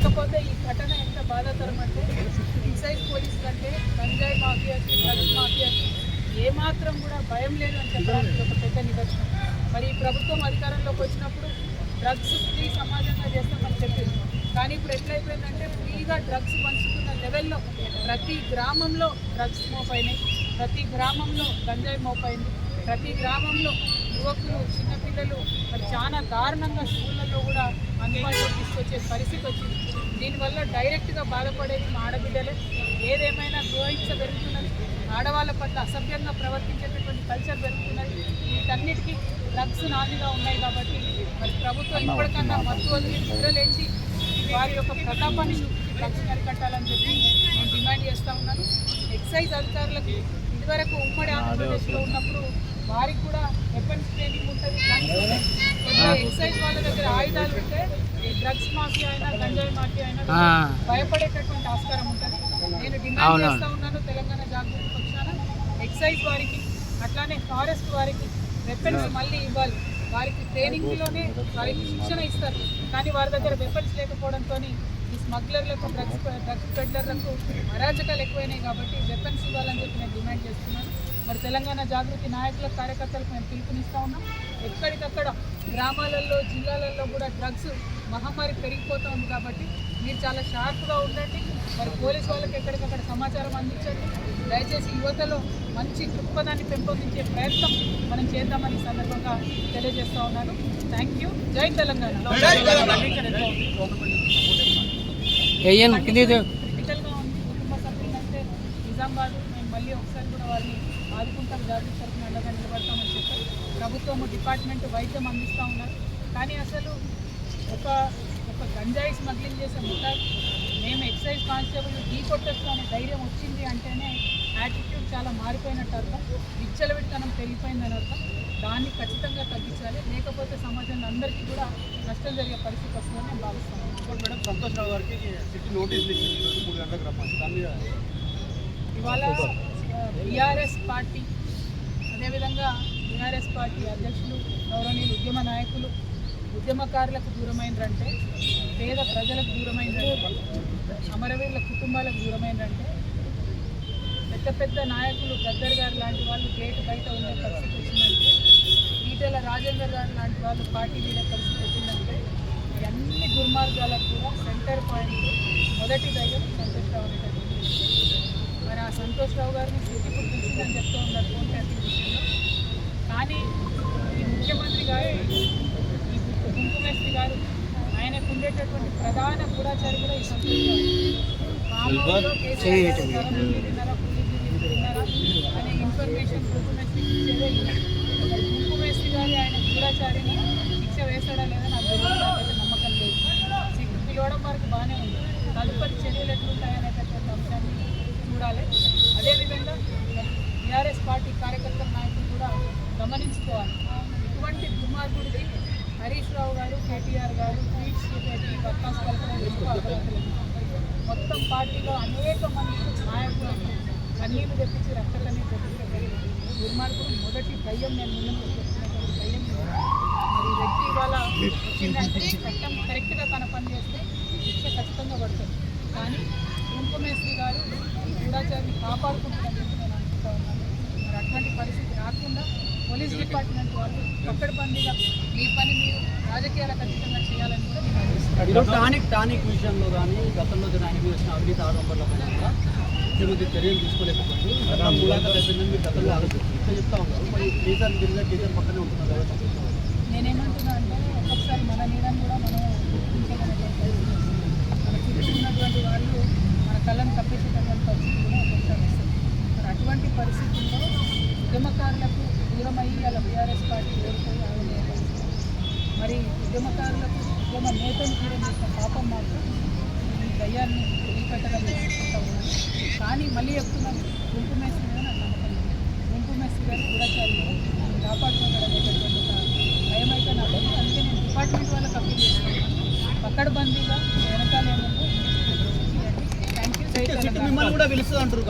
కాకపోతే ఈ ఘటన ఎంత బాధాకరం అంటే ఎక్సైజ్ పోలీస్ కంటే గంజాయి మాఫియాకి డ్రగ్స్ మాఫియాకి ఏమాత్రం కూడా భయం లేదు అని చెప్పడానికి ఒక పెద్ద నిదర్శనం. మరి ఈ ప్రభుత్వం అధికారంలోకి వచ్చినప్పుడు డ్రగ్స్ ఫ్రీ సమాజంగా చేస్తామని చెప్పింది. కానీ ఇప్పుడు ఎట్లయిపోయిందంటే ఫ్రీగా డ్రగ్స్ పంచుతున్న లెవెల్లో ప్రతి గ్రామంలో డ్రగ్స్ మోపైనాయి, ప్రతి గ్రామంలో గంజాయి మోపైంది, ప్రతి గ్రామంలో యువకులు చిన్నపిల్లలు మరి చాలా దారుణంగా స్కూళ్ళల్లో కూడా అందుబాటులో తీసుకొచ్చే పరిస్థితి వచ్చింది. దీనివల్ల డైరెక్ట్గా బాధపడేది మా ఆడబిడ్డలే. ఏదేమైనా గృహహింస పెరుగుతున్నది, ఆడవాళ్ళ పట్ల అసభ్యంగా ప్రవర్తించేటటువంటి కల్చర్ పెరుగుతున్నది. వీటన్నిటికీ డ్రగ్స్ నాదిగా ఉన్నాయి కాబట్టి మరి ప్రభుత్వం ఇప్పటికన్నా మత్తు వదిలి నిద్రలేచి వారి యొక్క ప్రతాపాన్ని డ్రగ్స్ అరికట్టాలని చెప్పి నేను డిమాండ్ చేస్తూ ఉన్నాను. ఎక్సైజ్ అధికారులకు ఇదివరకు ఉమ్మడి ఆంధ్రప్రదేశ్లో ఉన్నప్పుడు వారికి కూడా వెపన్స్ ట్రైనింగ్ ఉంటుంది. ఎక్సైజ్ వాళ్ళ దగ్గర ఆయుధాలు ఉంటే ఈ డ్రగ్స్ మాఫియా అయినా గంజాయి మాఫియా అయినా భయపడేటటువంటి ఆస్కారం ఉంటుంది. నేను డిమాండ్ చేస్తూ ఉన్నాను తెలంగాణ జాగృతి పక్షాన ఎక్సైజ్ వారికి అట్లానే ఫారెస్ట్ వారికి వెపన్స్ మళ్ళీ ఇవ్వాలి. వారికి ట్రైనింగ్లోనే వారికి శిక్షణ ఇస్తారు, కానీ వారి దగ్గర వెపన్స్ లేకపోవడంతో ఈ స్మగ్లర్లకు డ్రగ్స్ పెడ్లర్లకు అరాచకాలు ఎక్కువైనాయి. కాబట్టి వెపన్స్ ఇవ్వాలని చెప్పి నేను డిమాండ్ చేస్తున్నాను. మరి తెలంగాణ జాగృతి నాయకుల కార్యకర్తలకు మేము పిలుపునిస్తూ ఉన్నాం. ఎక్కడికక్కడ గ్రామాలలో జిల్లాలలో కూడా డ్రగ్స్ మహమ్మారి పెరిగిపోతూ ఉంది కాబట్టి మీరు చాలా షార్ప్గా ఉండండి. మరి పోలీసు వాళ్ళకి ఎక్కడికక్కడ సమాచారం అందించండి. దయచేసి యువతలో మంచి దృక్పథాన్ని పెంపొందించే ప్రయత్నం మనం చేద్దామని సందర్భంగా తెలియజేస్తూ ఉన్నాను. Thank you. జై తెలంగాణ. క్రిటికల్గా ఉంది కుటుంబ సభ్యులంటే నిజామాబాద్ మేము మళ్ళీ ఒకసారి కూడా వారిని ఆదుకుంటాం, జాతీయ తరఫున అండగా నిలబడతామని చెప్పారు. ప్రభుత్వము డిపార్ట్మెంట్ వైద్యం అందిస్తూ ఉన్నారు. కానీ అసలు ఒక గంజాయి స్మగ్లింగ్ చేసే ముఠా మేము ఎక్సైజ్ కానిస్టేబుల్ ఢీ కొట్టచ్చు అనే ధైర్యం వచ్చింది అంటేనే యాటిట్యూడ్ చాలా మారిపోయినట్టు అర్థం, విచ్చలవిడితనం పెరిగిపోయిందని అర్థం. దాన్ని ఖచ్చితంగా తగ్గించాలి, లేకపోతే సమాజంలో అందరికీ కూడా నష్టం జరిగే పరిస్థితి వస్తుందని నేను భావిస్తాను. మేడం సంతోష్ రావు గారికి సిటీ నోటీసులు ఇచ్చింది 3 గంటలకు రమ్మని. ఇవాళ బీఆర్ఎస్ పార్టీ అదేవిధంగా బీఆర్ఎస్ పార్టీ అధ్యక్షులు గౌరవనీయులు ఉద్యమ నాయకులు ఉద్యమకారులకు దూరమైనరంటే, పేద ప్రజలకు దూరమైనరంటే, అమరవీరుల కుటుంబాలకు దూరమైనరంటే, పెద్ద పెద్ద నాయకులు గద్దర్ గారు లాంటి వాళ్ళు గేటు బయట ఉండే పరిస్థితి వచ్చిందంటే, ఈటెల రాజేందర్ గారు లాంటి వాళ్ళు పార్టీ వీడే పరిస్థితి వచ్చిందంటే, ఈ అన్ని దుర్మార్గాలకు కూడా సెంటర్ పాయింట్ మొదటి దయ్యం సంతోష్ రావు అనేటటువంటి మరి ఆ సంతోష్ రావు గారిని సిటీకి పిలిచిందని చెప్తూ ఉన్నారు ఫోన్ ట్యాపింగ్ విషయంలో. కానీ ఈ ముఖ్యమంత్రి గారు గుంపుమేస్త్రి గారు ఆయనకు ఉండేటటువంటి ప్రధాన గూఢాచారి కూడా ఈ సంతోష్ రావు. తిన్నారా అనే ఇన్ఫర్మేషన్ గుంపుమేస్త్రికి ఇచ్చేదే గుంపుమేస్త్రి గారి ఆయన గూఢాచారిని శిక్ష వేస్తాడా లేదా నాకు నాకైతే నమ్మకం లేదు. పిలవడం వరకు బాగానే ఉంది, తదుపరి చర్యలు ఎట్లుంటాయనేటటువంటి అంశాన్ని చూడాలి. అదేవిధంగా టీఆర్ఎస్ పార్టీ కార్యకర్తల నాయకులు కూడా గమనించుకోవాలి. ఇటువంటి దుర్మార్గుడికి హరీష్ రావు గారు, కేటీఆర్ గారు ట్వీట్స్ పెట్టి వర్కాస్ కల్పన మొత్తం పార్టీలో అనేక మంది నాయకులకు కన్నీళ్లు తెప్పించి రక్తకన్నీ తెప్పించే దుర్మార్గుడు మొదటి దయ్యం నేను ముందు చెప్తున్నటువంటి దయ్యం. మరి ఈ వ్యక్తి ఇవాళ వచ్చిందంటే చట్టం కరెక్ట్గా తన పని చేస్తే శిక్ష ఖచ్చితంగా పడుతుంది. కానీ గుంపుమేస్త్రి గారు ఈ గూఢాచారిని కాపాడుకుంటున్నారని చెప్పి నేను అనుకుంటా ఉన్నాను. మరి అటువంటి పరిస్థితి రాకుండా పోలీస్ డిపార్ట్మెంట్ వాళ్ళు పక్కడబందీగా మీ పని మీరు రాజకీయాల ఖచ్చితంగా చేయాలని కూడా నేను టానిక్ విషయంలో కానీ గతంలో ఆయన చేసిన అవినీతి ఆరోపణల పైన కూడా ముఖ్యమంత్రి చర్యలు తీసుకోలేకపోతే ములాఖాత్ అయిపోయిందని మీరు గతంలో ఆలోచించి చెప్తా ఉన్నారు. మరి టీచర్ గిరిజన టీచర్ పక్కనే ఉంటున్నారు. నేనేమంటున్నా అంటే ఒక్కొక్కసారి మన నీడని కూడా మనం గుర్తించగలిగినటువంటి మన చుట్టూ ఉన్నటువంటి వాళ్ళు మన కళ్ళను తప్పించేటటువంటి పరిస్థితి కూడా ఒక్కొక్కసారి వస్తుంది. మరి అటువంటి పరిస్థితుల్లో ఉద్యమకారులకు దూరమయ్యి అలా బీఆర్ఎస్ పార్టీ ఓడిపోయి ఆయన మరి ఉద్యమకారులకు ఉద్యమ నేతను దూరం చేసిన పాపం మాత్రం ఈ దయ్యాన్ని వదిలిపెట్టగలిగి అనుకుంటా ఉన్నాను. కానీ మళ్ళీ చెప్తున్నాను, గుంపుమేస్త్రి మీద నాకు నమ్మకం లేదు. గుంపుమేస్త్రి గారు గూఢాచారి కాపాడుకోగలనేటటువంటి ఒక భయం అయితే నాకు ఉంది. అందుకే నేను డిపార్ట్మెంట్ వాళ్ళకి అప్పీల్ చేస్తున్నాను, పక్కడబందీగా వెనకాల ఏముందో థ్యాంక్ యూ. మిమ్మల్ని కూడా పిలుస్తుంది అంటారు.